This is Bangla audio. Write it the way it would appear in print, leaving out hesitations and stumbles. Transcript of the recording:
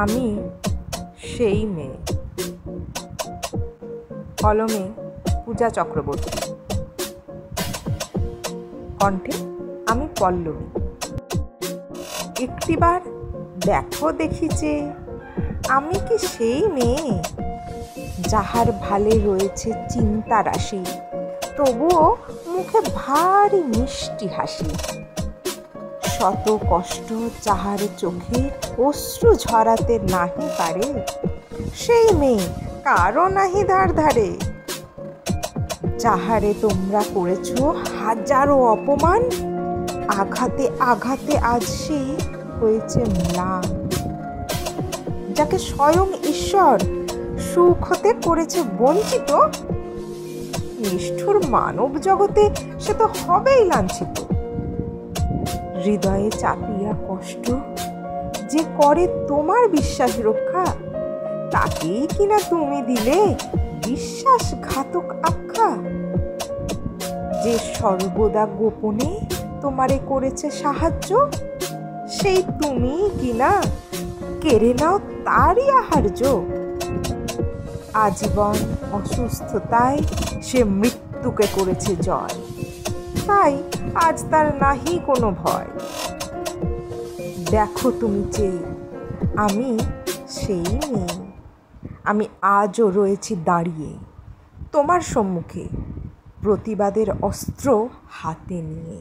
আমি সেই মেয়ে। কলমে পূজা চক্রবর্তী, কণ্ঠে আমি পল্লবী। একটিবার দেখো দেখি যে আমি কি সেই মেয়ে, যাহার ভালে রয়েছে চিন্তা রাশি, তবুও মুখে ভারী মিষ্টি হাসি। শত কষ্ট যাহার চোখে অশ্রু ঝরাতে নাহি পারে, সেই মেয়ে কারো নাহি ধার ধারে। যাহারে তোমরা করেছ হাজারো অপমান, আঘাতে আঘাতে আজ সে হয়েছে ম্লান। যাকে স্বয়ং ঈশ্বর সুখ হতে করেছে বঞ্চিত, নিষ্ঠুর মানব জগতে সে তো হবেই লাঞ্ছিত। হৃদয়ে চাপিয়া কষ্ট যে করে তোমার বিশ্বাস রক্ষা, তাকেই কিনা তুমি দিলে বিশ্বাসঘাতক আখ্যা। যে সর্বদা গোপনে তোমারে করেছে সাহায্য, সেই তুমি কিনা কেড়ে নাও তারই আহার্য। আজীবন অসুস্থতায় সে মৃত্যুকে করেছে জয়, তাই আজ তার নাহি কোনো ভয়। দেখো তুমি চেয়ে আমি সেই মেয়ে, আমি আজও রয়েছি দাঁড়িয়ে তোমার সম্মুখে, প্রতিবাদের অস্ত্র হাতে নিয়ে।